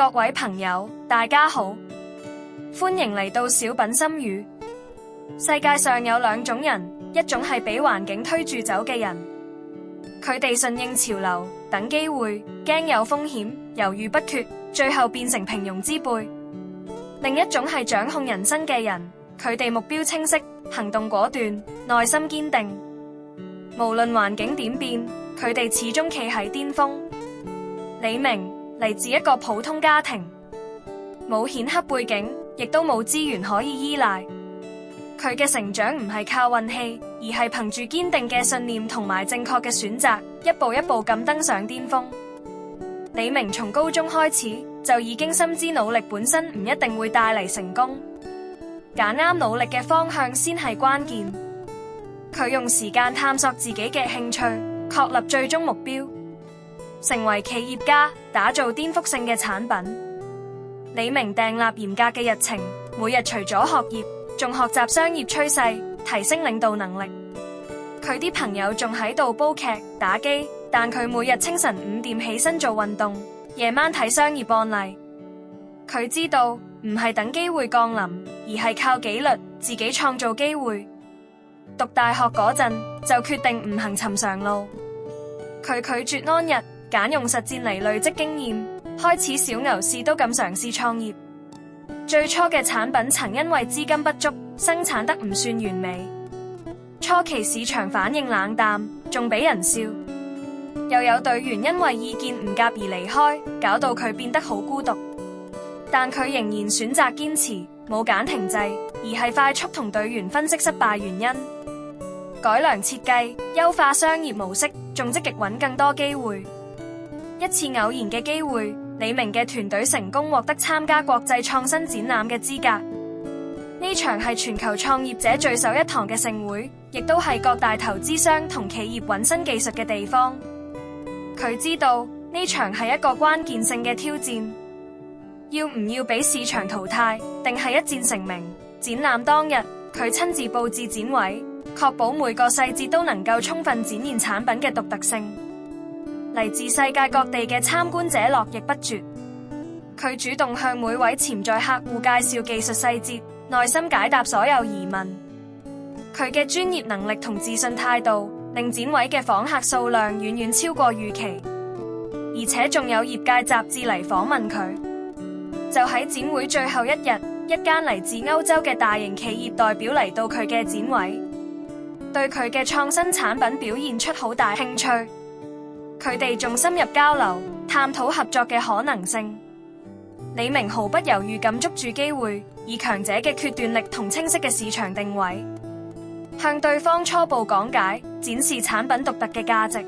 各位朋友，大家好，歡迎嚟到小品心語。世界上有兩種人，一種係俾環境推住走嘅人，佢哋順應潮流，等機會，驚有風險，猶豫不決，最後變成平庸之輩。另一種係掌控人生嘅人，佢哋目標清晰，行動果斷，內心堅定。無論環境點變，佢哋始終企喺巔峰。李明嚟自一個普通家庭，冇顯赫背景，亦都冇資源可以依賴。佢嘅成長唔係靠運氣，而係憑住堅定嘅信念同埋正確嘅選擇，一步一步咁登上巔峰。李明從高中開始就已經深知努力本身唔一定會帶嚟成功，揀啱努力嘅方向先係關鍵。佢用時間探索自己嘅興趣，確立最終目標，成為企業家，打造顛覆性嘅產品。李明訂立嚴格嘅日程，每日除咗學業，仲學習商業趨勢，提升領導能力。佢啲朋友仲喺度煲劇、打機，但佢每日清晨5點起身做運動，夜晚睇商業案例。佢知道唔係等機會降臨，而係靠紀律，自己創造機會。讀大學嗰陣就決定唔行尋常路，佢拒絕安逸，揀用實戰嚟累積經驗。開始小牛市都敢嘗試創業。最初嘅產品曾因為資金不足，生產得唔算完美。初期市場反應冷淡，仲俾人笑。又有隊員因為意見唔夾而離開，搞到佢變得好孤獨。但佢仍然選擇堅持，冇揀停滯，而係快速同隊員分析失敗原因，改良設計，優化商業模式，仲積極揾更多機會。一次偶然嘅機會，李明嘅團隊成功獲得參加國際創新展覽嘅資格。呢場係全球創業者聚首一堂嘅盛會，亦都係各大投資商同企業揾新技術嘅地方。佢知道呢場係一個關鍵性嘅挑戰，要唔要俾市場淘汰，定係一戰成名。展覽當日，佢親自佈置展位，確保每個細節都能夠充分展現產品嘅獨特性。嚟自世界各地嘅參觀者絡繹不絕，佢主動向每位潛在客戶介紹技術細節，耐心解答所有疑問。佢嘅專業能力同自信態度，令展位嘅訪客數量遠遠超過預期，而且仲有業界雜誌嚟訪問佢。就喺展會最後一日，一間嚟自歐洲嘅大型企業代表嚟到佢嘅展位，對佢嘅創新產品表現出好大興趣。佢哋仲深入交流，探討合作嘅可能性。李明毫不猶豫咁捉住機會，以強者嘅決斷力同清晰嘅市場定位，向對方初步講解，展示產品獨特嘅價值。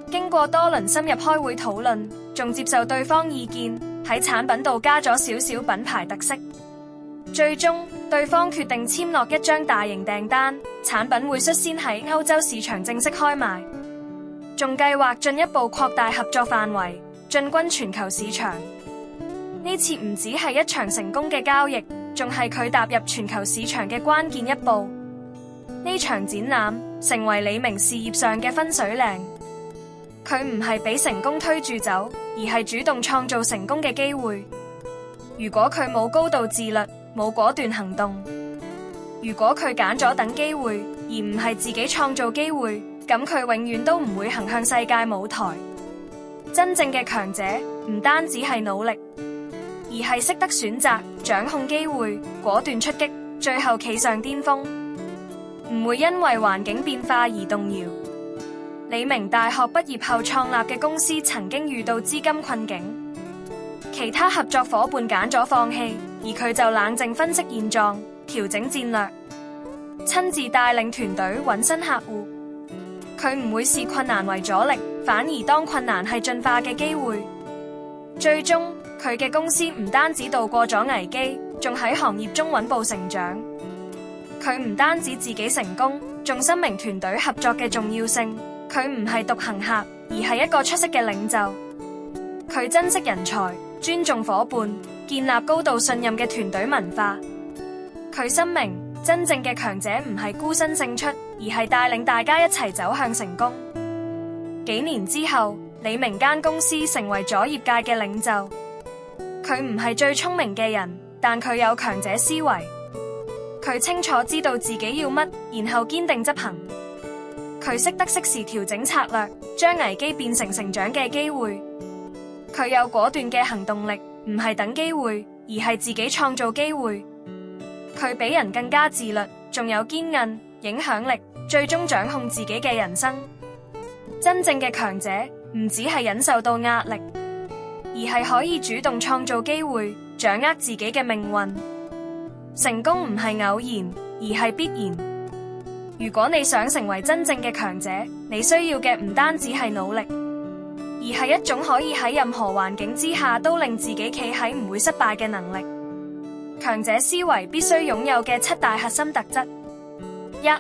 經過多輪深入開會討論，仲接受對方意見，喺產品度加咗少少品牌特色。最終，對方決定簽落一張大型訂單，產品會率先喺歐洲市場正式開賣。仲計劃進一步擴大合作範圍，進軍全球市場。呢次唔只係一場成功嘅交易，仲係佢踏入全球市場嘅關鍵一步。呢場展覽成為李明事業上嘅分水嶺。佢唔係俾成功推住走，而係主動創造成功嘅機會。如果佢冇高度自律，冇果斷行動，如果佢揀咗等機會，而唔係自己創造機會，咁佢永遠都唔會行向世界舞台。真正嘅強者唔單止係努力，而係識得選擇、掌控機會、果斷出擊，最後企上巔峰，唔會因為環境變化而動搖。李明大學畢業後創立嘅公司曾經遇到資金困境，其他合作夥伴揀咗放棄，而佢就冷靜分析現狀，調整戰略，親自帶領團隊揾新客戶。佢唔會視困難為阻力，反而當困難係進化嘅機會。最終，佢嘅公司唔單止度過咗危機，仲喺行業中穩步成長。佢唔單止自己成功，仲深明團隊合作嘅重要性。佢唔係獨行客，而係一個出色嘅領袖。佢珍惜人才，尊重夥伴，建立高度信任嘅團隊文化。佢深明，真正嘅強者唔係孤身勝出，而係帶領大家一齊走向成功。幾年之後，李明間公司成為咗業界嘅領袖。佢唔係最聰明嘅人，但佢有強者思維。佢清楚知道自己要乜，然後堅定執行。佢識得適時調整策略，將危機變成成長嘅機會。佢有果斷嘅行動力，唔係等機會，而係自己創造機會。佢比人更加自律，仲有堅韌、影響力，最終掌控自己嘅人生。真正嘅強者唔只係忍受到壓力，而係可以主動創造機會，掌握自己嘅命運。成功唔係偶然，而係必然。如果你想成為真正嘅強者，你需要嘅唔單止係努力，而係一種可以喺任何環境之下都令自己企喺唔會失敗嘅能力。強者思維必須擁有嘅7大核心特質： 1.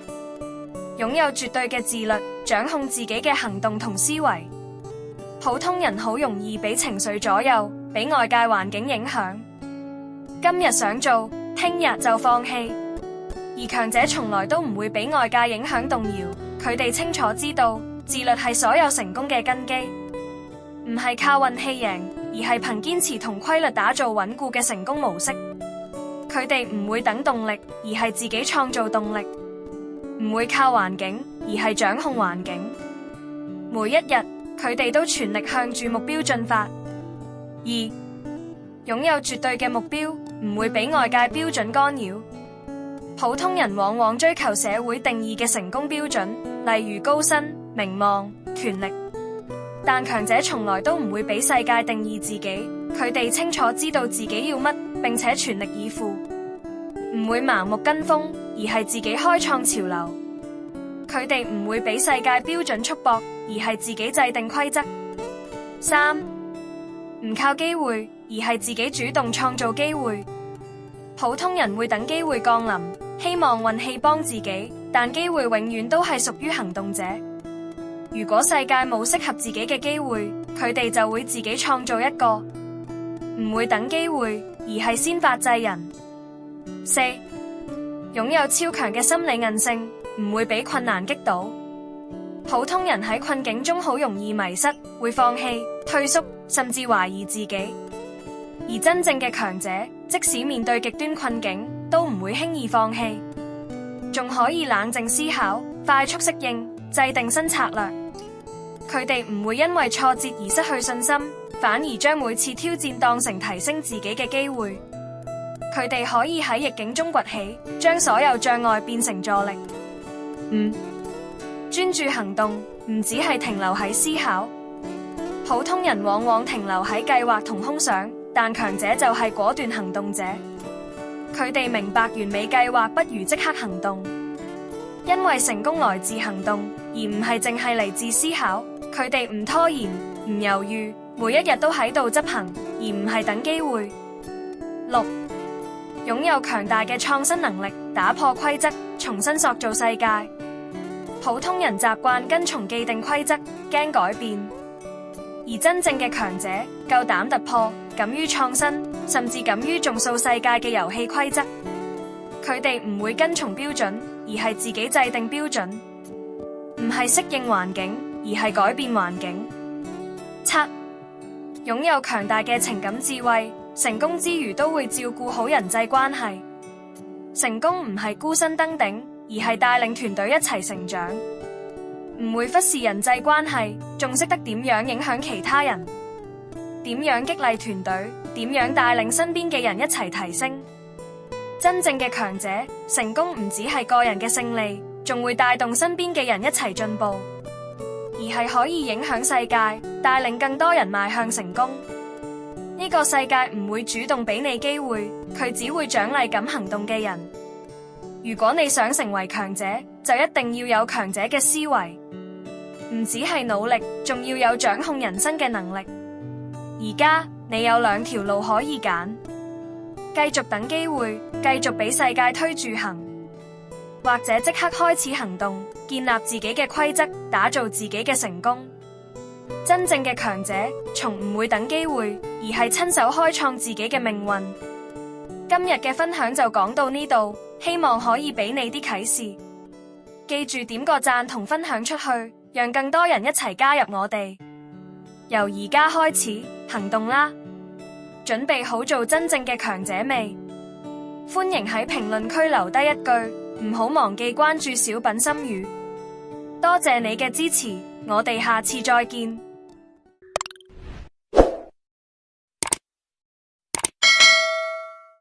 擁有絕對嘅自律，掌控自己嘅行動同思維。普通人好容易俾情緒左右，俾外界環境影響。今日想做，聽日就放棄。而強者從來都唔會俾外界影響動搖，佢哋清楚知道，自律係所有成功嘅根基。唔係靠運氣贏，而係憑堅持同規律打造穩固嘅成功模式。佢哋唔會等動力，而係自己創造動力。唔會靠環境，而係掌控環境。每一日，佢哋都全力向住目標進發。 2. 擁有絕對嘅目標，唔會俾外界標準干擾。普通人往往追求社會定義嘅成功標準，例如高薪、名望、權力。但強者從來都唔會俾世界定義自己，佢哋清楚知道自己要乜，並且全力以赴。唔會盲目跟風，而係自己開創潮流。佢哋唔會俾世界標準束縛，而係自己制定規則。 3. 唔靠機會，而係自己主動創造機會。普通人會等機會降臨，希望運氣幫自己，但機會永遠都係屬於行動者。如果世界冇適合自己嘅機會，佢哋就會自己創造一個。唔會等機會，而係先發制人。 4. 擁有超強嘅心理韌性，唔會俾困難擊倒。普通人喺困境中好容易迷失，會放棄、退縮，甚至懷疑自己。而真正嘅強者，即使面對極端困境，都唔會輕易放棄，仲可以冷靜思考、快速適應、制定新策略。佢哋唔會因為挫折而失去信心，反而將每次挑戰當成提升自己嘅機會。佢哋可以喺逆境中崛起，將所有障礙變成助力。 5. 專注行動，唔只係停留喺思考。普通人往往停留喺計劃同空想，但強者就係果斷行動者。佢哋明白完美計劃不如即刻行動，因為成功來自行動，而唔係淨係嚟自思考。佢哋唔拖延，唔猶豫，每一日都喺度執行，而唔係等機會。 6. 擁有強大嘅創新能力，打破規則，重新塑造世界。普通人習慣跟從既定規則，驚改變，而真正嘅強者夠膽突破，敢於創新，甚至敢於重塑世界嘅遊戲規則。佢哋唔會跟從標準，而係自己制定標準。唔係適應環境，而係改變環境。 7. 擁有強大嘅情感智慧，成功之餘都會照顧好人際關係。成功唔係孤身登頂，而係帶領團隊一齊成長。唔會忽視人際關係，仲識得點樣影響其他人，點樣激勵團隊，點樣帶領身邊嘅人一齊提升。真正嘅強者，成功唔只係個人嘅勝利，仲會帶動身邊嘅人一齊進步，而係可以影響世界，帶領更多人邁向成功。呢個世界唔會主動俾你機會，佢只會獎勵敢行動嘅人。如果你想成為強者，就一定要有強者嘅思維，唔只係努力，仲要有掌控人生嘅能力。而家你有2條路可以揀，繼續等機會，繼續俾世界推住行，或者即刻開始行動，建立自己嘅規則，打造自己嘅成功。真正嘅強者從唔會等機會，而係親手開創自己嘅命運。今日嘅分享就講到呢度，希望可以俾你啲啟示。記住點個讚同分享出去，讓更多人一齊加入我哋。由而家開始行動啦！準備好做真正嘅強者未？歡迎喺評論區留低一句，唔好忘記關注小品心語。多謝你嘅支持，我哋下次再見。